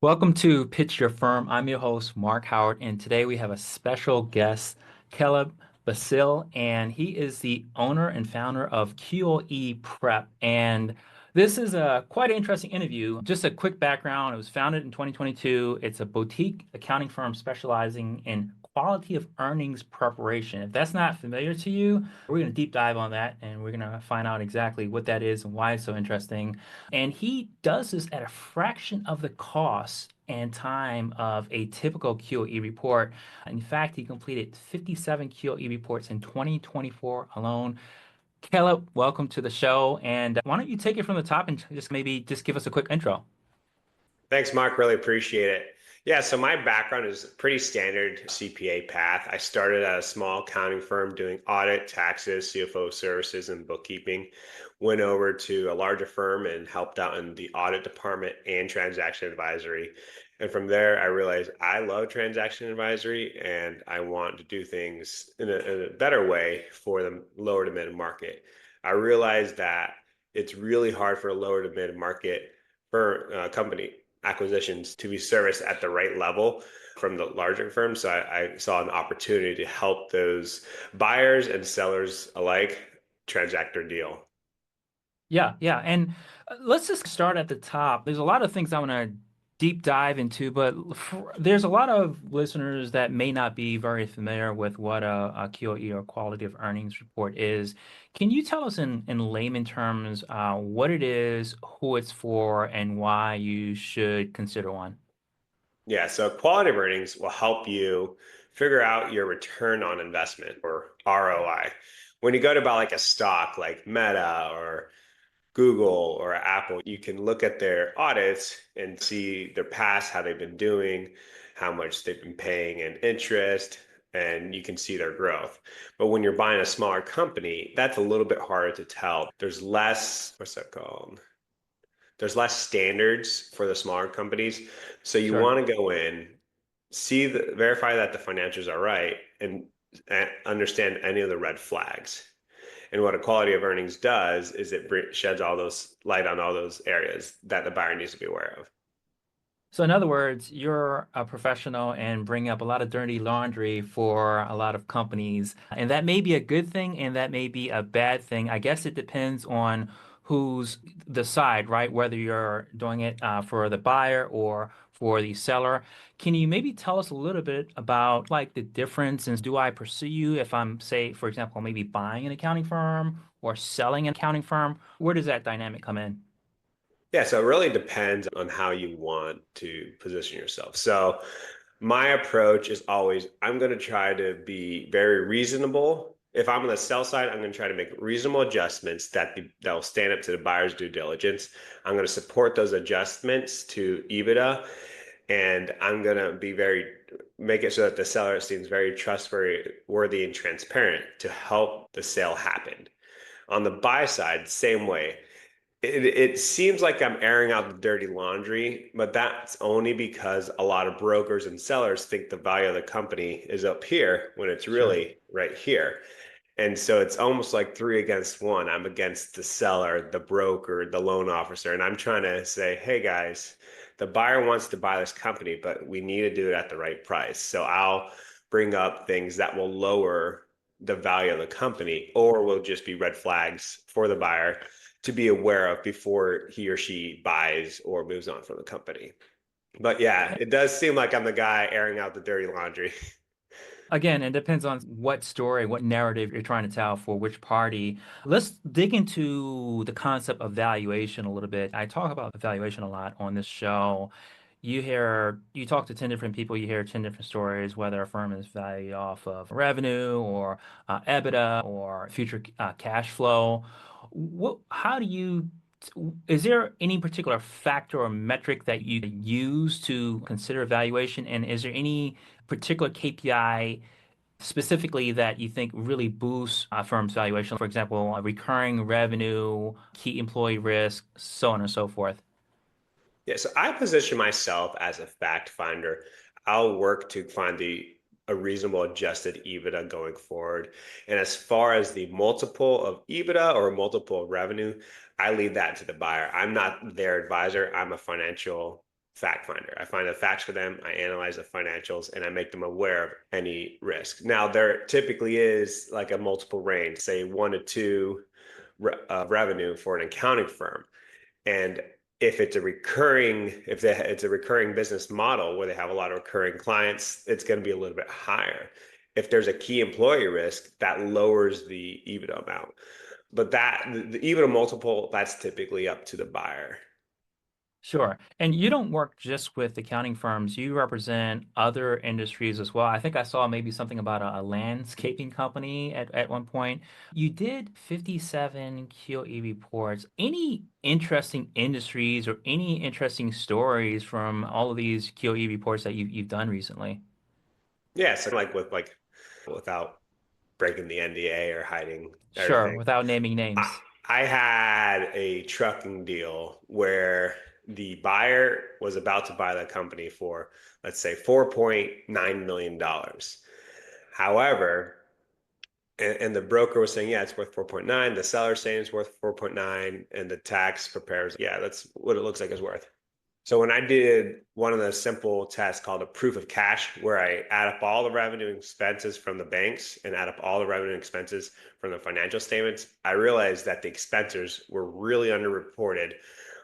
Welcome to Pitch Your Firm. I'm your host, Marc Howard, and today we have a special guest, Caleb Basile, and he is the owner and founder of QOE Prep. And this is a quite an interesting interview. Just a quick background. It was founded in 2022. It's a boutique accounting firm specializing in quality of earnings preparation. If that's not familiar to you, we're going to deep dive on that and we're going to find out exactly what that is and why it's so interesting. And he does this at a fraction of the cost and time of a typical QOE report. In fact, he completed 57 QOE reports in 2024 alone. Caleb, welcome to the show. And why don't you take it from the top and just maybe just give us a quick intro? Thanks, Mark. Really appreciate it. Yeah, so my background is pretty standard CPA path. I started at a small accounting firm doing audit, taxes, CFO services, and bookkeeping. Went over to a larger firm and helped out in the audit department and transaction advisory. And from there, I realized I love transaction advisory and I want to do things in a better way for the lower to mid market. I realized that it's really hard for a lower to mid market for company acquisitions to be serviced at the right level from the larger firms. So I saw an opportunity to help those buyers and sellers alike transact their deal. Yeah. And let's just start at the top. There's a lot of things I want to deep dive into, but there's a lot of listeners that may not be very familiar with what a QOE or quality of earnings report is. Can you tell us in layman terms what it is, who it's for, and why you should consider one? Yeah, so quality of earnings will help you figure out your return on investment or ROI. When you go to buy like a stock like Meta or Google or Apple, you can look at their audits and see their past, how they've been doing, how much they've been paying in interest, and you can see their growth. But when you're buying a smaller company, that's a little bit harder to tell. There's less, what's that called? There's less standards for the smaller companies. So you Sure. want to go in, verify that the financials are right, and understand any of the red flags. And what a quality of earnings does is it sheds all those light on all those areas that the buyer needs to be aware of. So, in other words, you're a professional and bring up a lot of dirty laundry for a lot of companies. And that may be a good thing and that may be a bad thing. I guess it depends on who's the side, right? Whether you're doing it for the buyer or for the seller. Can you maybe tell us a little bit about like the difference? And do I pursue you if I'm, say, for example, maybe buying an accounting firm or selling an accounting firm? Where does that dynamic come in? Yeah, so it really depends on how you want to position yourself. So my approach is always I'm going to try to be very reasonable. If I'm on the sell side, I'm going to try to make reasonable adjustments that will stand up to the buyer's due diligence. I'm going to support those adjustments to EBITDA, and I'm going to be very make it so that the seller seems very trustworthy and transparent to help the sale happen. On the buy side, same way. It seems like I'm airing out the dirty laundry, but that's only because a lot of brokers and sellers think the value of the company is up here when it's Sure. really right here. And so it's almost like three against one. I'm against the seller, the broker, the loan officer, and I'm trying to say, hey guys, the buyer wants to buy this company, but we need to do it at the right price. So I'll bring up things that will lower the value of the company or will just be red flags for the buyer to be aware of before he or she buys or moves on from the company. But yeah, it does seem like I'm the guy airing out the dirty laundry. Again, it depends on what story, what narrative you're trying to tell for which party. Let's dig into the concept of valuation a little bit. I talk about valuation a lot on this show. You talk to 10 different people, you hear 10 different stories, whether a firm is valued off of revenue or EBITDA or future cash flow. How do you, is there any particular factor or metric that you use to consider valuation? And is there any particular KPI specifically that you think really boosts a firm's valuation? For example, recurring revenue, key employee risk, so on and so forth. Yeah, so I position myself as a fact finder. I'll work to find the a reasonable adjusted EBITDA going forward. And as far as the multiple of EBITDA or multiple of revenue, I leave that to the buyer. I'm not their advisor. I'm a financial fact finder. I find the facts for them, I analyze the financials, and I make them aware of any risk. Now, there typically is like a multiple range, say 1 to 2 revenue for an accounting firm. And if it's a recurring business model where they have a lot of recurring clients, it's going to be a little bit higher. If there's a key employee risk, that lowers the EBITDA amount. But the EBITDA multiple, that's typically up to the buyer. Sure. And you don't work just with accounting firms. You represent other industries as well. I think I saw maybe something about a landscaping company at one point. You did 57 QOE reports. Any interesting industries or any interesting stories from all of these QOE reports that you've done recently? Yeah, so without breaking the NDA or hiding Sure, everything. without naming I, names. I had a trucking deal where the buyer was about to buy the company for, let's say, $4.9 million. However, and the broker was saying, yeah, it's worth 4.9. The seller saying it's worth 4.9, and the tax prepares, yeah, that's what it looks like it's worth. So when I did one of the simple tests called a proof of cash, where I add up all the revenue and expenses from the banks and add up all the revenue and expenses from the financial statements, I realized that the expenses were really underreported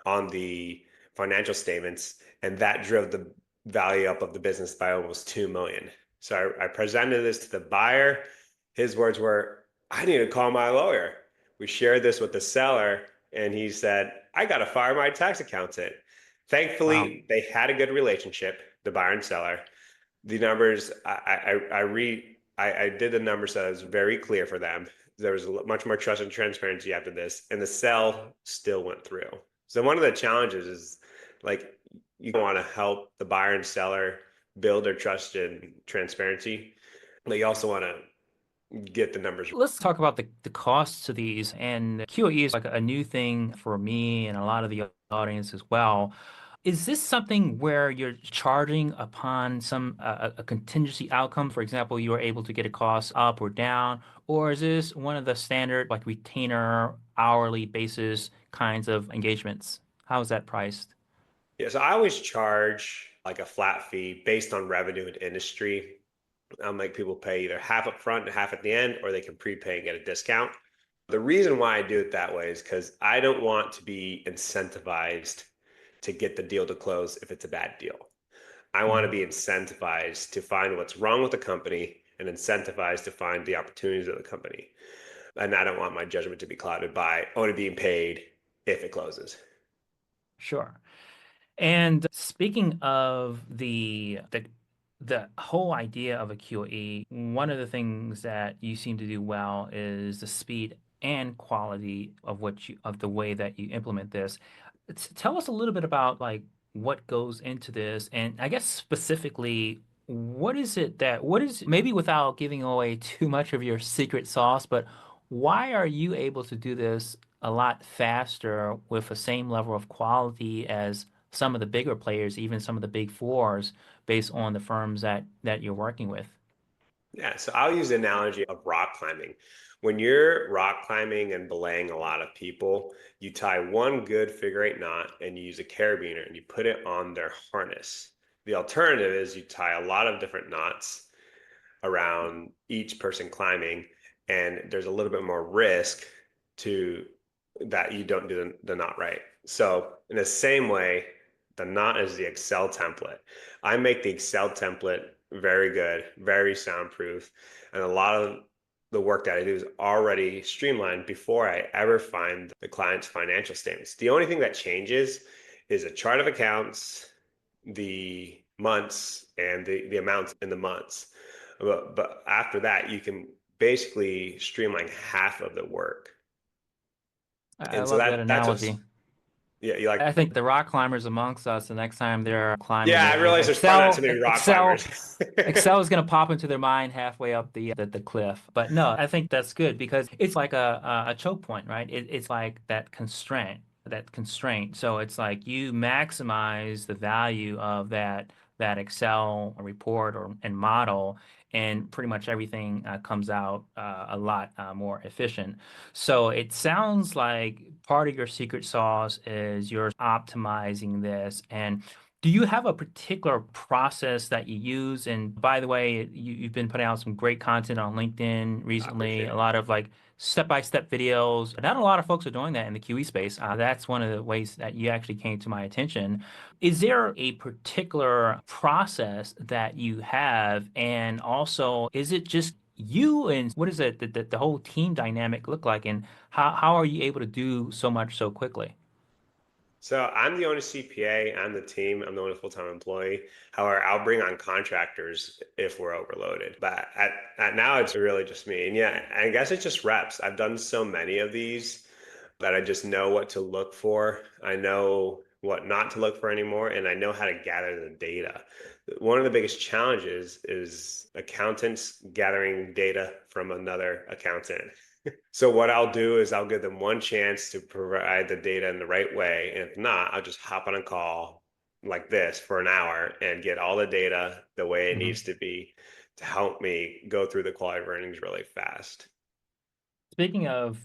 on the financial statements, and that drove the value up of the business by almost 2 million. So I presented this to the buyer. His words were, I need to call my lawyer. We shared this with the seller, and he said, I got to fire my tax accountant. Wow. Thankfully, they had a good relationship, the buyer and seller. The numbers, I did the numbers so it was very clear for them. There was much more trust and transparency after this, and the sell still went through. So one of the challenges is like you want to help the buyer and seller build their trust and transparency, but you also want to get the numbers. Let's talk about the costs of these. And QOE is like a new thing for me and a lot of the audience as well. Is this something where you're charging upon some a contingency outcome? For example, you are able to get a cost up or down, or is this one of the standard like retainer hourly basis kinds of engagements? How is that priced? Yeah, so I always charge like a flat fee based on revenue and industry. I'll make people pay either half up front and half at the end, or they can prepay and get a discount. The reason why I do it that way is because I don't want to be incentivized to get the deal to close if it's a bad deal. I want to Mhm. be incentivized to find what's wrong with the company and incentivized to find the opportunities of the company. And I don't want my judgment to be clouded by only being paid if it closes. Sure. And speaking of the whole idea of a QOE, one of the things that you seem to do well is the speed and quality of of the way that you implement this. Tell us a little bit about like what goes into this, and I guess specifically, what is maybe without giving away too much of your secret sauce, but why are you able to do this a lot faster with the same level of quality as some of the bigger players, even some of the big fours, based on the firms that you're working with? Yeah, so I'll use the analogy of rock climbing. When you're rock climbing and belaying a lot of people, you tie one good figure-8 knot and you use a carabiner and you put it on their harness. The alternative is you tie a lot of different knots around each person climbing, and there's a little bit more risk to that you don't do the knot right. So in the same way, the knot is the Excel template. I make the Excel template very good, very soundproof, and a lot of the work that I do is already streamlined before I ever find the client's financial statements. The only thing that changes is a chart of accounts, the months, and the amounts in the months. But after that, you can basically streamline half of the work. I And so love that that's what's, analogy. yeah, you like, I think the rock climbers amongst us, the next time they're climbing, yeah, I realize there's probably not too many rock climbers. Excel is going to pop into their mind halfway up the cliff. But no, I think that's good because it's like a choke point, right? It's like that constraint. So it's like you maximize the value of that Excel report or and model, and pretty much everything comes out a lot more efficient. So it sounds like part of your secret sauce is you're optimizing this. And Do you have a particular process that you use? And by the way, you've been putting out some great content on LinkedIn I recently, appreciate a it. lot of like step-by-step videos. Not a lot of folks are doing that in the QE space. That's one of the ways that you actually came to my attention. Is there a particular process that you have? And also, is it just you and what is it that the whole team dynamic look like? And how are you able to do so much so quickly? So I'm the only CPA on the team. I'm the only full-time employee. However, I'll bring on contractors if we're overloaded. But at now, it's really just me. And yeah, I guess it's just reps. I've done so many of these that I just know what to look for. I know what not to look for anymore, and I know how to gather the data. One of the biggest challenges is accountants gathering data from another accountant. So what I'll do is I'll give them one chance to provide the data in the right way. And if not, I'll just hop on a call like this for an hour and get all the data the way it needs to be to help me go through the quality of earnings really fast. Speaking of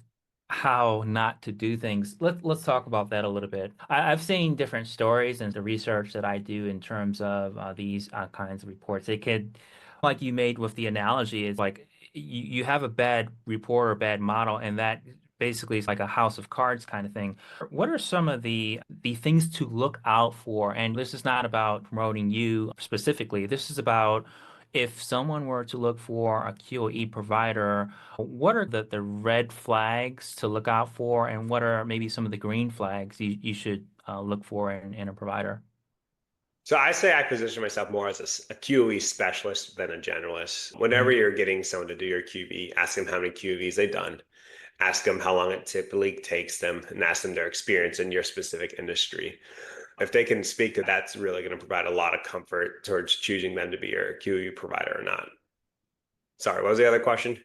how not to do things, let's talk about that a little bit. I've seen different stories and the research that I do in terms of these kinds of reports. It could, like you made with the analogy, is like you have a bad report or bad model, and that basically is like a house of cards kind of thing. What are some of the things to look out for? And this is not about promoting you specifically. This is about if someone were to look for a QOE provider, what are the red flags to look out for, and what are maybe some of the green flags you should look for in a provider? So I say I position myself more as a QOE specialist than a generalist. Whenever Mhm. you're getting someone to do your QB, ask them how many QVs they've done, ask them how long it typically takes them, and ask them their experience in your specific industry. If they can speak to that's really going to provide a lot of comfort towards choosing them to be your QE provider or not. Sorry, what was the other question?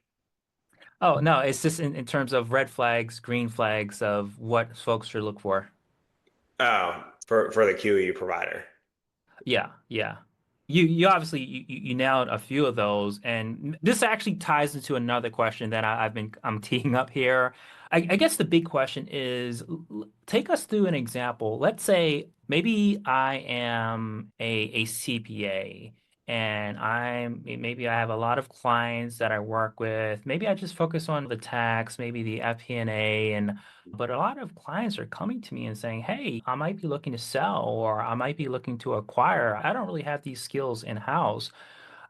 Oh, no, it's just in terms of red flags, green flags of what folks should look for. Oh, for the QE provider. Yeah, yeah. You obviously you nailed a few of those, and this actually ties into another question that I'm teeing up here. I guess the big question is, take us through an example. Let's say maybe I am a CPA, and maybe I have a lot of clients that I work with. Maybe I just focus on the tax, maybe the FP&A, and but a lot of clients are coming to me and saying, hey, I might be looking to sell or I might be looking to acquire. I don't really have these skills in-house.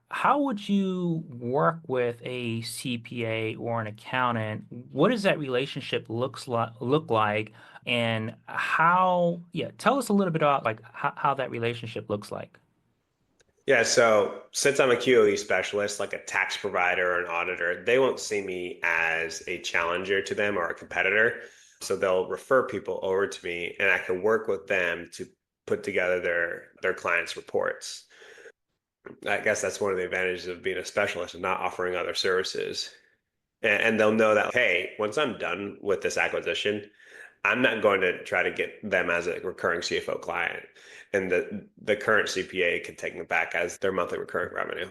How would you work with a CPA or an accountant? What does that relationship look like? And yeah, tell us a little bit about like how that relationship looks like. Yeah, so since I'm a QOE specialist, like a tax provider or an auditor, they won't see me as a challenger to them or a competitor. So they'll refer people over to me and I can work with them to put together their clients' reports. I guess that's one of the advantages of being a specialist and not offering other services. And they'll know that, hey, once I'm done with this acquisition, I'm not going to try to get them as a recurring CFO client. And the current CPA can take them back as their monthly recurring revenue.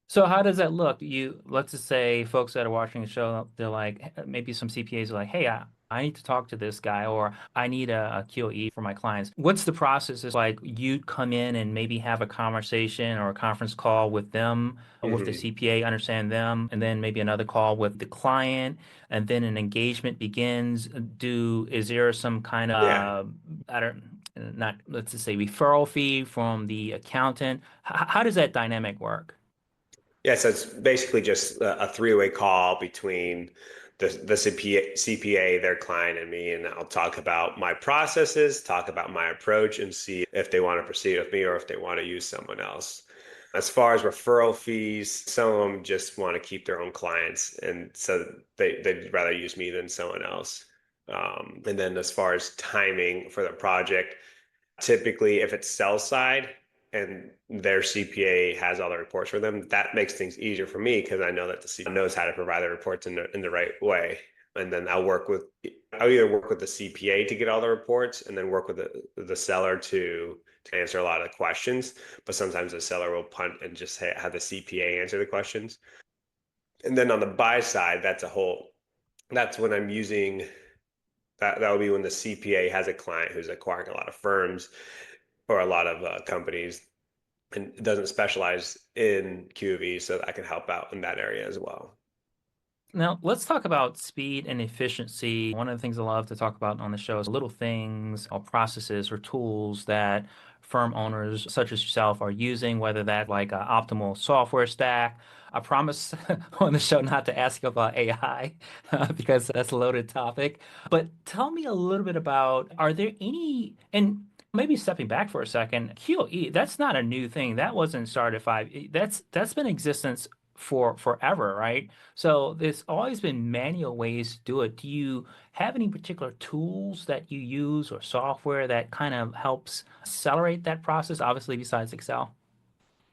So how does that look? Let's just say folks that are watching the show, they're like, maybe some CPAs are like, hey, I need to talk to this guy, or I need a QOE for my clients. What's the process? Is like you'd come in and maybe have a conversation or a conference call with them, with the Hmm. CPA, understand them, and then maybe another call with the client, and then an engagement begins. Is there some kind Yeah. of, I don't, not, let's just say referral fee from the accountant? How does that dynamic work? Yeah, so it's basically just a three-way call between the CPA, their client, and me. And I'll talk about my processes, talk about my approach, and see if they want to proceed with me or if they want to use someone else. As far as referral fees, some of them just want to keep their own clients, and so they'd rather use me than someone else. And then as far as timing for the project, typically if it's sell side and their CPA has all the reports for them, that makes things easier for me because I know that the CPA knows how to provide the reports in the right way. And then I'll either work with the CPA to get all the reports and then work with the seller to answer a lot of the questions. But sometimes the seller will punt and just have the CPA answer the questions. And then on the buy side, that's when I'm using that would be when the CPA has a client who's acquiring a lot of firms or a lot of companies, and doesn't specialize in QOE, so I can help out in that area as well. Now, let's talk about speed and efficiency. One of the things I love to talk about on the show is little things or processes or tools that firm owners such as yourself are using, whether that like an optimal software stack. I promise on the show not to ask you about AI because that's a loaded topic. But tell me a little bit about, are there any, and maybe stepping back for a second, QOE, that's not a new thing. That wasn't started that's been in existence for forever, right? So there's always been manual ways to do it. Do you have any particular tools that you use or software that kind of helps accelerate that process, obviously besides Excel?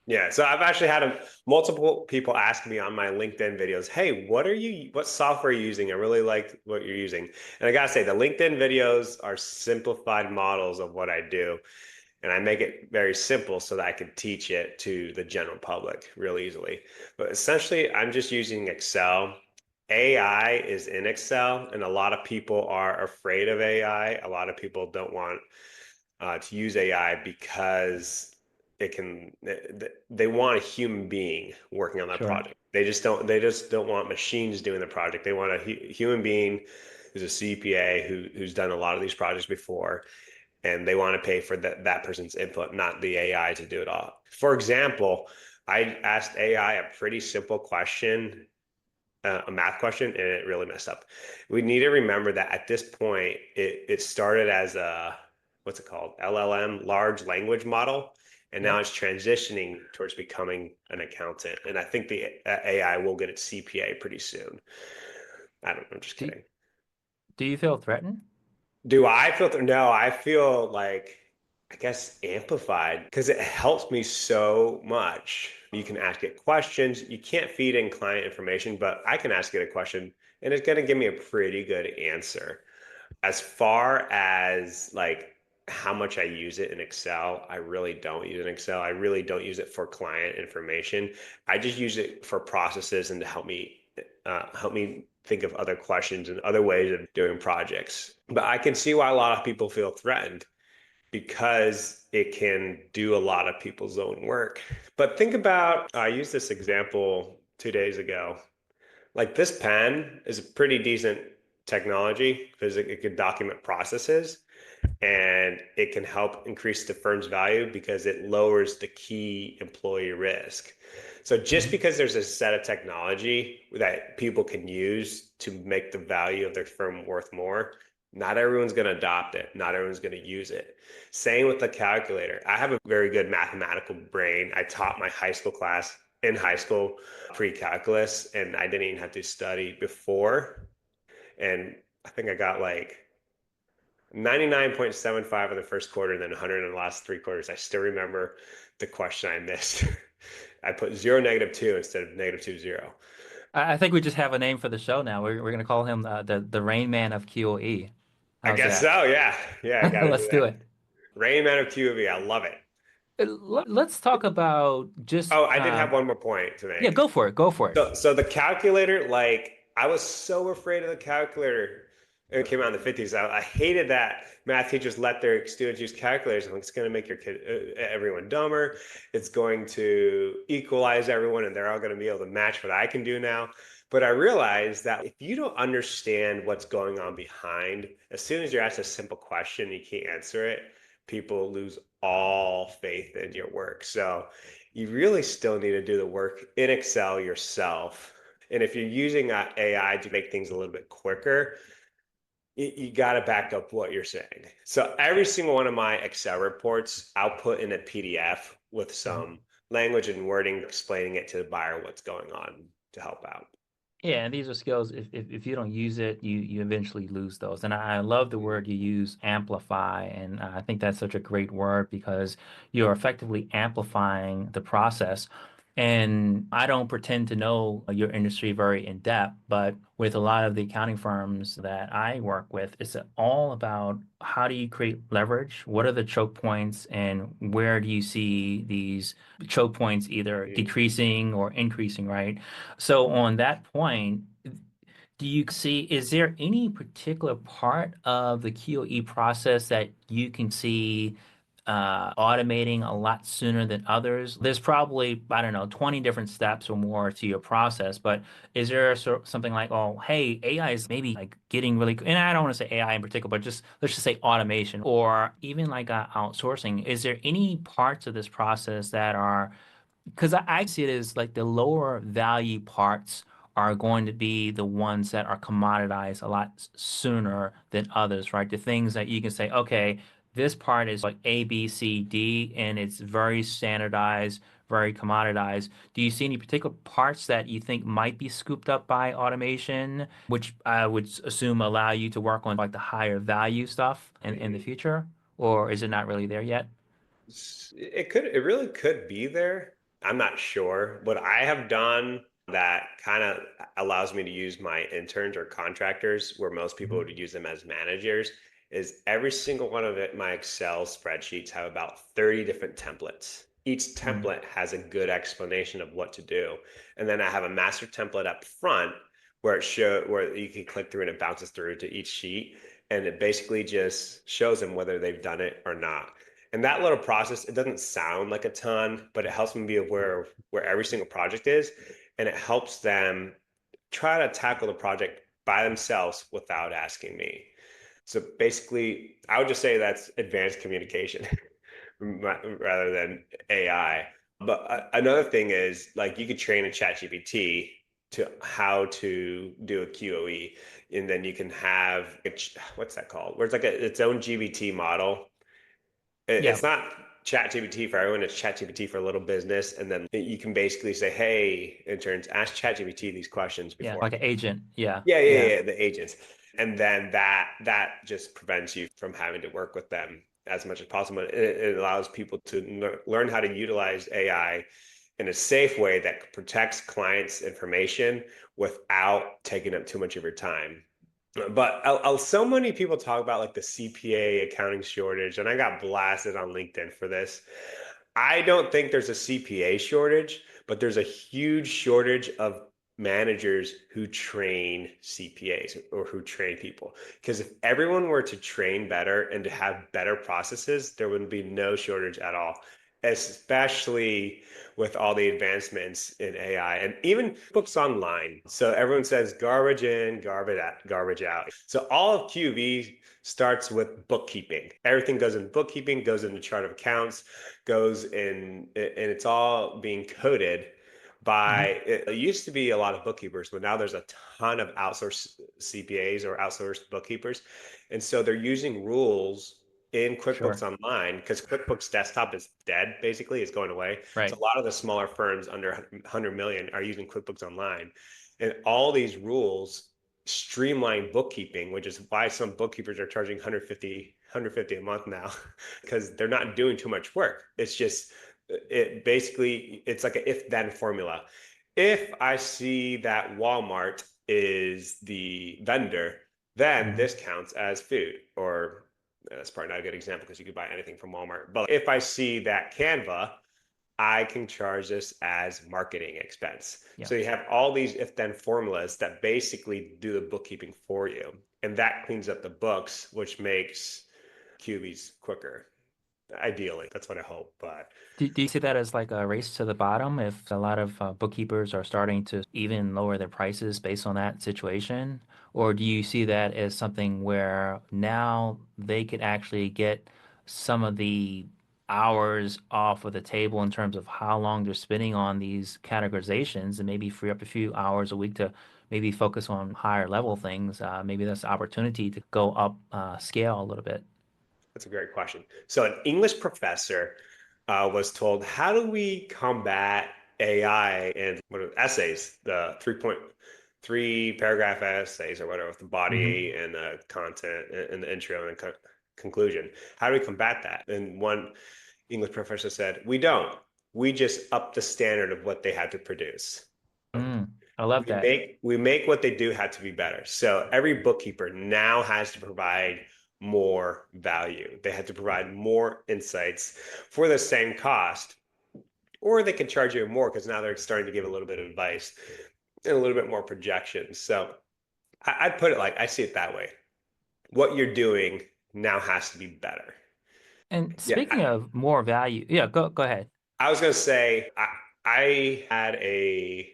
Yeah, so I've actually had multiple people ask me on my LinkedIn videos, "Hey, what software are you using? I really like what you're using." And I gotta say, the LinkedIn videos are simplified models of what I do, and I make it very simple so that I can teach it to the general public real easily. But essentially, I'm just using Excel. AI is in Excel, and a lot of people are afraid of AI. A lot of people don't want to use AI because they want a human being working on that Sure. project. They just don't want machines doing the project. They want a human being who's a CPA who's done a lot of these projects before, and they want to pay for that person's input, not the AI to do it all. For example, I asked AI a pretty simple question, a math question, and it really messed up. We need to remember that at this point, it started as a, what's it called? LLM, large language model. And now Yep. it's transitioning towards becoming an accountant. And I think the AI will get its CPA pretty soon. I don't know, I'm just Do, kidding. do you feel threatened? Do I feel, no, I feel like, I guess, amplified because it helps me so much. You can ask it questions. You can't feed in client information, but I can ask it a question and it's going to give me a pretty good answer. As far as like how much I use it in Excel, I really don't use it in Excel. I really don't use it for client information. I just use it for processes and to help me think of other questions and other ways of doing projects. But I can see why a lot of people feel threatened because it can do a lot of people's own work. But think about, I used this example 2 days ago. Like this pen is a pretty decent technology because it could document processes and it can help increase the firm's value because it lowers the key employee risk. So just Mhm. because there's a set of technology that people can use to make the value of their firm worth more, not everyone's going to adopt it. Not everyone's going to use it. Same with the calculator. I have a very good mathematical brain. I taught my high school class in high school pre-calculus, and I didn't even have to study before. And I think I got like 99.75 in the first quarter and then 100 in the last 3 quarters. I still remember the question I missed. I put 0, -2 instead of -2, 0. I think we just have a name for the show now. We're going to call him the Rain Man of QOE. I How's guess that? so. Yeah. Yeah. I got to do Let's do that. it. Rain Man of QOE. I love it. Let's talk about just Oh, I did have one more point to yeah, make. go for it. Go for it. So the calculator, like I was so afraid of the calculator. It came out in the 50s. I hated that math teachers let their students use calculators. I'm like, it's going to make everyone dumber. It's going to equalize everyone, and they're all going to be able to match what I can do now. But I realized that if you don't understand what's going on behind, as soon as you're asked a simple question, you can't answer it, people lose all faith in your work. So you really still need to do the work in Excel yourself. And if you're using AI to make things a little bit quicker, you got to back up what you're saying. So every single one of my Excel reports, I'll put in a PDF with Mhm. some language and wording explaining it to the buyer what's going on to help out. Yeah, and these are skills. If you don't use it, you eventually lose those. And I love the word you use, amplify, and I think that's such a great word because you're effectively amplifying the process. And I don't pretend to know your industry very in depth, but with a lot of the accounting firms that I work with, it's all about how do you create leverage? What are the choke points, and where do you see these choke points either Mhm. decreasing or increasing, right? So on that point, do you see, is there any particular part of the QOE process that you can see automating a lot sooner than others? There's probably, I don't know, 20 different steps or more to your process, but is there something like, oh, hey, AI is maybe like getting really, and I don't want to say AI in particular, but just let's just say automation or even like outsourcing. Is there any parts of this process that are because I see it as like the lower value parts are going to be the ones that are commoditized a lot sooner than others, right? The things that you can say, okay, this part is like A, B, C, D, and it's very standardized, very commoditized. Do you see any particular parts that you think might be scooped up by automation, which I would assume allow you to work on like the higher value stuff in the future? Or is it not really there yet? It really could be there. I'm not sure. What I have done that kind of allows me to use my interns or contractors, where most people Mhm. would use them as managers, is every single one of my Excel spreadsheets have about 30 different templates. Each Mm. template has a good explanation of what to do. And then I have a master template up front where you can click through and it bounces through to each sheet. And it basically just shows them whether they've done it or not. And that little process, it doesn't sound like a ton, but it helps me be aware of where every single project is. And it helps them try to tackle the project by themselves without asking me. So basically, I would just say that's advanced communication rather than AI. But another thing is like you could train a chat GPT to how to do a QOE. And then you can have, what's that called? Where it's like its own GBT model. Yeah. It's not ChatGPT for everyone. It's ChatGPT for a little business, and then you can basically say, "Hey, interns, ask ChatGPT these questions Yeah, before." like an agent. Yeah, Yeah, yeah, yeah, yeah, the agents, and then that just prevents you from having to work with them as much as possible. It allows people to learn how to utilize AI in a safe way that protects clients' information without taking up too much of your time. But so many people talk about like the CPA accounting shortage, and I got blasted on LinkedIn for this. I don't think there's a CPA shortage, but there's a huge shortage of managers who train CPAs or who train people. Because if everyone were to train better and to have better processes, there would be no shortage at all, especially with all the advancements in AI and even books online. So everyone says garbage in, garbage out. So all of QV starts with bookkeeping. Everything goes in bookkeeping, goes into chart of accounts, goes in, and it's all being coded hmm by, it used to be a lot of bookkeepers, but now there's a ton of outsourced CPAs or outsourced bookkeepers. And so they're using rules in QuickBooks sure, Online because QuickBooks Desktop is dead, basically, it's going away. So right. a lot of the smaller firms under 100 million are using QuickBooks Online. And all these rules streamline bookkeeping, which is why some bookkeepers are charging 150 a month now because they're not doing too much work. It's just it's like an if then formula. If I see that Walmart is the vendor, then hmm this counts as food. Or that's probably not a good example because you could buy anything from Walmart. But if I see that Canva, I can charge this as marketing expense. Yeah. So you have all these if then formulas that basically do the bookkeeping for you. And that cleans up the books, which makes QBs quicker. Ideally, that's what I hope. But Do you see that as like a race to the bottom if a lot of bookkeepers are starting to even lower their prices based on that situation? Or do you see that as something where now they could actually get some of the hours off of the table in terms of how long they're spending on these categorizations and maybe free up a few hours a week to maybe focus on higher level things? Maybe that's an opportunity to go up scale a little bit. that's a great question. So, an English professor was told, "How do we combat AI and essays, the 3.3 paragraph essays or whatever, with the hmm body and the content and the intro and conclusion? How do we combat that?" And one English professor said, "We don't. We just up the standard of what they had to produce." I love that. We make what they do have to be better. So every bookkeeper now has to provide more value. They have to provide more insights for the same cost, or they can charge you more because now they're starting to give a little bit of advice and a little bit more projections. So I'd put it like I see it that way. What you're doing now has to be better. And Yeah, speaking of more value, yeah, go ahead. I was gonna say I had a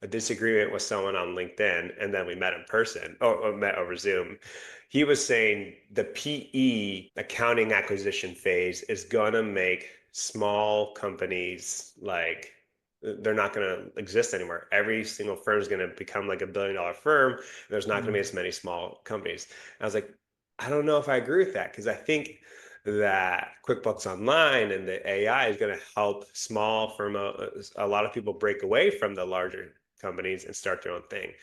disagreement with someone on LinkedIn, and then we met in person or met over Zoom. He was saying the PE accounting acquisition phase is gonna make small companies like they're not going to exist anymore. Every single firm is going to become like $1 billion firm. There's not going to be Mm. as many small companies. And I was like, I don't know if I agree with that because I think that QuickBooks Online and the AI is going to help small firm, a lot of people break away from the larger companies and start their own thing.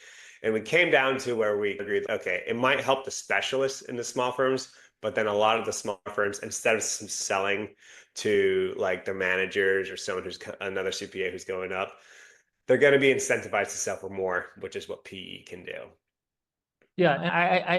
And we came down to where we agreed, okay, it might help the specialists in the small firms, but then a lot of the small firms, instead of selling to like the managers or someone who's another CPA who's going up, they're going to be incentivized to sell for more, which is what PE can do. Yeah, and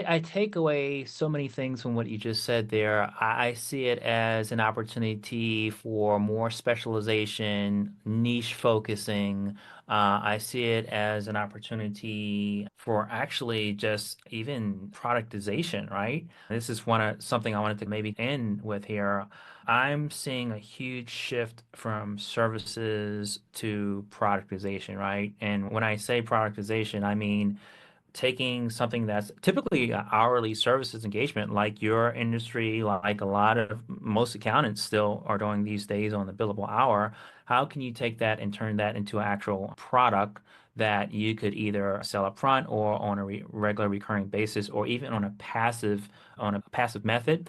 I take away so many things from what you just said there. I see it as an opportunity for more specialization, niche focusing. I see it as an opportunity for actually just even productization, right? This is something I wanted to maybe end with here. I'm seeing a huge shift from services to productization, right? And when I say productization, I mean taking something that's typically a hourly services engagement, like your industry, like a lot of most accountants still are doing these days on the billable hour. How can you take that and turn that into an actual product that you could either sell up front or on a regular recurring basis, or even on a passive method?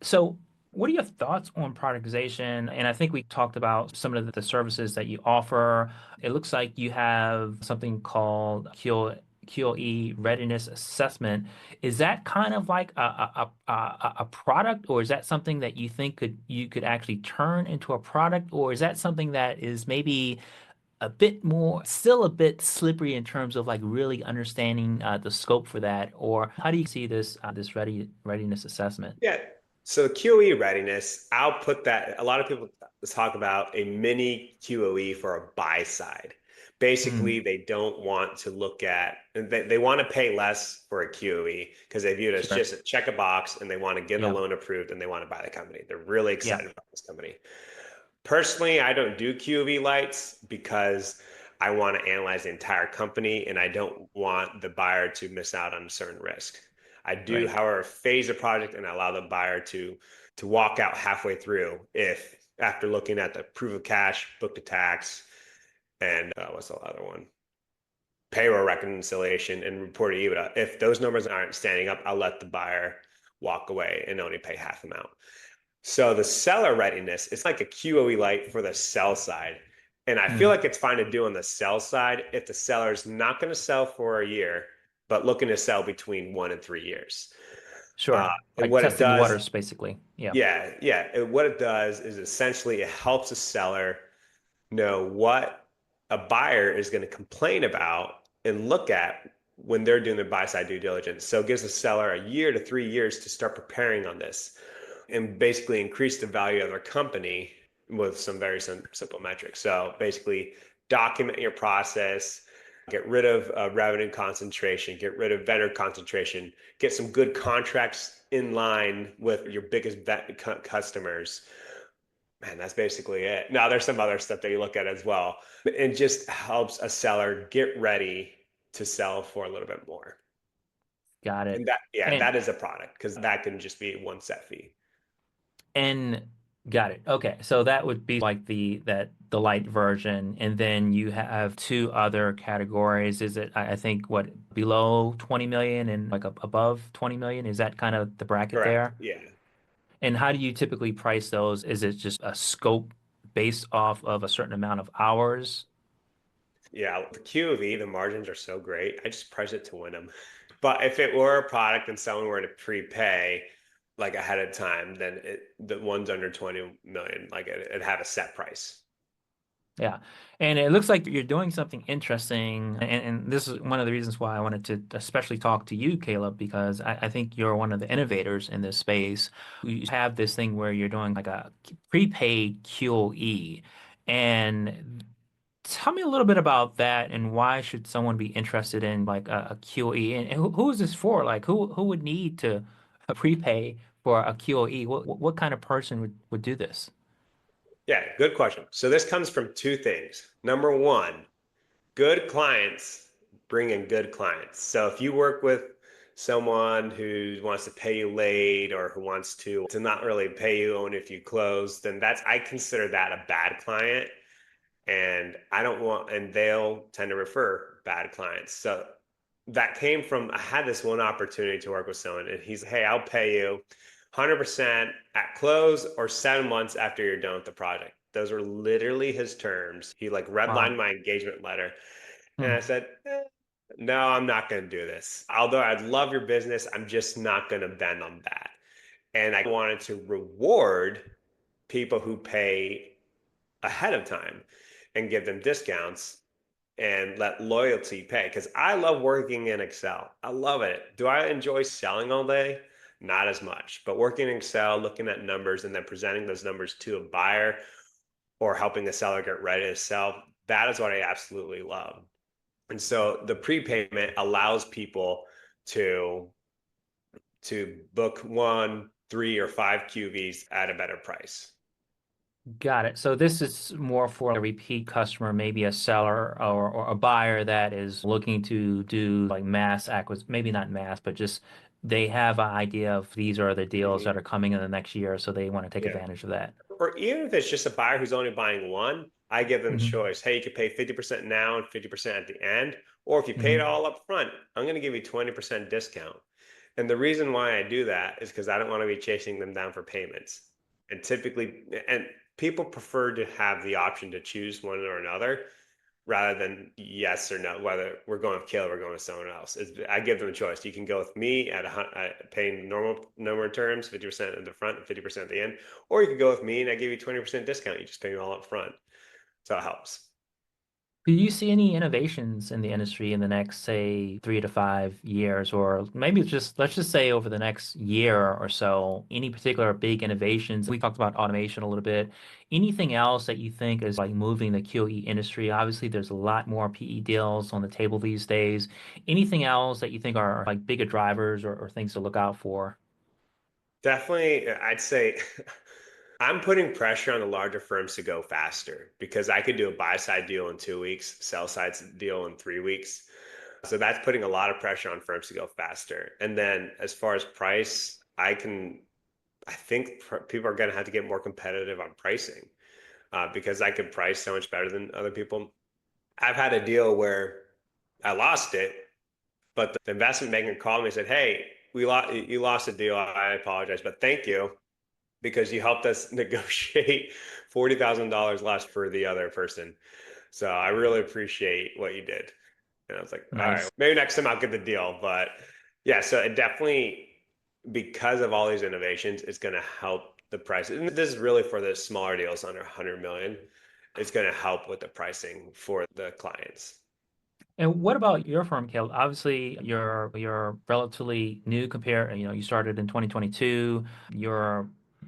So, what are your thoughts on productization? And I think we talked about some of the services that you offer. It looks like you have something called QOE readiness assessment. Is that kind of like a product, or is that something that you think you could actually turn into a product, or is that something that is maybe a bit more, still a bit slippery in terms of like really understanding the scope for that? Or how do you see this readiness assessment? Yeah. So QOE readiness, I'll put that. A lot of people talk about a mini QOE for a buy side. Basically, Mm, they don't want to look at, they want to pay less for a QOE because they view it as sure. just a check a box and they want to get a Yeah. loan approved and they want to buy the company. They're really Yeah. excited about this company. Personally, I don't do QOE lights because I want to analyze the entire company and I don't want the buyer to miss out on a certain risk. I do, Right. however, phase a project and allow the buyer to walk out halfway through if after looking at the proof of cash, book to tax, and what's the other one? Payroll reconciliation and reported EBITDA. If those numbers aren't standing up, I'll let the buyer walk away and only pay half amount. So the seller readiness, it's like a QOE light for the sell side. And I feel Mm, like it's fine to do on the sell side if the seller is not going to sell for a year, but looking to sell between 1 and 3 years. Uh, sure. and Like what it testing the does, waters, basically. Yeah. yeah. And what it does is essentially it helps a seller know what a buyer is going to complain about and look at when they're doing their buy side due diligence. So it gives the seller a year to 3 years to start preparing on this and basically increase the value of their company with some very simple metrics. So basically, document your process, get rid of revenue concentration, get rid of vendor concentration, get some good contracts in line with your biggest customers. Man, that's basically it. Now, there's some other stuff that you look at as well. It just helps a seller get ready to sell for a little bit more. Got it. And that, yeah, And that is a product because that can just be one set fee. and got it. Okay. So that would be like the light version. And then you have two other categories. Is it, I think, what, below 20 million and like above 20 million? Is that kind of the bracket Correct. there? Yeah. And how do you typically price those? Is it just a scope based off of a certain amount of hours? Yeah, the QOE, the margins are so great. I just price it to win them. But if it were a product and someone were to prepay like ahead of time, then the one's under 20 million, like it'd have a set price. Yeah. And it looks like you're doing something interesting. And this is one of the reasons why I wanted to especially talk to you, Caleb, because I think you're one of the innovators in this space. You have this thing where you're doing like a prepaid QOE. And tell me a little bit about that and why should someone be interested in like a QOE? And who is this for? Like who would need to prepay for a QOE? What kind of person would do this? Yeah, good question. So this comes from two things. Number one, good clients bring in good clients. So if you work with someone who wants to pay you late or who wants to not really pay you only if you close, then I consider that a bad client. And I don't want, and they'll tend to refer bad clients. So that came from, I had this one opportunity to work with someone and he's, hey, I'll pay you 100% at close or 7 months after you're done with the project. Those were literally his terms. He like Wow. redlined my engagement letter. And Hmm. I said, no, I'm not going to do this. Although I'd love your business, I'm just not going to bend on that. And I wanted to reward people who pay ahead of time and give them discounts and let loyalty pay. Because I love working in Excel. I love it. Do I enjoy selling all day? Not as much. But working in Excel, looking at numbers, and then presenting those numbers to a buyer or helping the seller get ready to sell, that is what I absolutely love. And so the prepayment allows people to book one, three, or five QVs at a better price. Got it. So this is more for a repeat customer, maybe a seller or a buyer that is looking to do like mass acquisition, maybe not mass, but just they have an idea of these are the deals Mhm. that are coming in the next year, so they want to take Yeah. advantage of that. Or even if it's just a buyer who's only buying one, I give them a Hmm. choice. Hey, you could pay 50% now and 50% at the end. Or if you pay it Hmm. all up front, I'm going to give you 20% discount. And the reason why I do that is because I don't want to be chasing them down for payments. And people prefer to have the option to choose one or another rather than yes or no, whether we're going with Caleb or we're going with someone else. I give them a choice. You can go with me at paying normal number of terms, 50% at the front and 50% at the end, or you could go with me and I give you 20% discount. You just pay me all up front. So it helps. Do you see any innovations in the industry in the next, say, 3 to 5 years, or maybe just let's just say over the next year or so, any particular big innovations? We talked about automation a little bit. Anything else that you think is like moving the QE industry? Obviously, there's a lot more PE deals on the table these days. Anything else that you think are like bigger drivers or things to look out for? Definitely, I'd say I'm putting pressure on the larger firms to go faster because I could do a buy side deal in 2 weeks, sell side deal in 3 weeks. So that's putting a lot of pressure on firms to go faster. And then as far as price, I think people are going to have to get more competitive on pricing because I could price so much better than other people. I've had a deal where I lost it, but the investment banker called me and said, "Hey, you lost a deal. I apologize, but thank you because you helped us negotiate $40,000 less for the other person. So I really appreciate what you did." And I was like, "All right, Nice. maybe next time I'll get the deal." But yeah, so it definitely because of all these innovations, it's going to help the price. And this is really for the smaller deals under 100 million. It's going to help with the pricing for the clients. And what about your firm, Caleb? Obviously, you're relatively new compared, you started in 2022. You're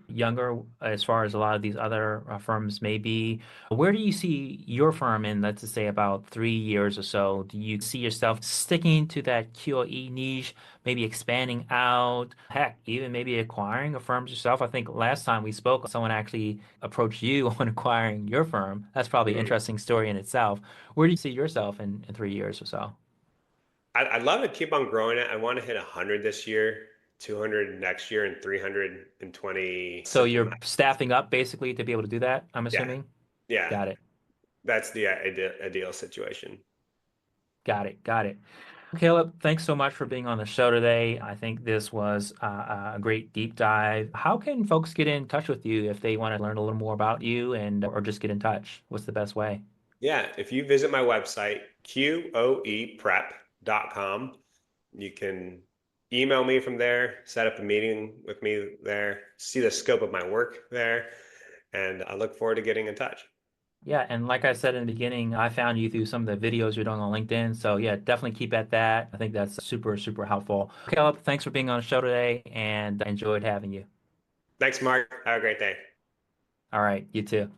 younger as far as a lot of these other firms may be. Where do you see your firm in, let's just say, about 3 years or so? Do you see yourself sticking to that QOE niche, maybe expanding out, heck, even maybe acquiring a firm yourself? I think last time we spoke, someone actually approached you on acquiring your firm. That's probably an Mhm. interesting story in itself. Where do you see yourself in 3 years or so? I'd love to keep on growing it. I want to hit 100 this year, 200 next year, and 300 in So 26. you're staffing up basically to be able to do that, I'm Yeah, assuming? yeah, Got it. that's the ideal situation. Got it. Got it. Caleb, thanks so much for being on the show today. I think this was a great deep dive. How can folks get in touch with you if they want to learn a little more about you and or just get in touch? What's the best way? Yeah, if you visit my website, QOEprep.com, you can email me from there, set up a meeting with me there, see the scope of my work there, and I look forward to getting in touch. Yeah, and like I said in the beginning, I found you through some of the videos you're doing on LinkedIn. So yeah, definitely keep at that. I think that's super, super helpful. Caleb, thanks for being on the show today and I enjoyed having you. Thanks, Mark. Have a great day. All right, you too.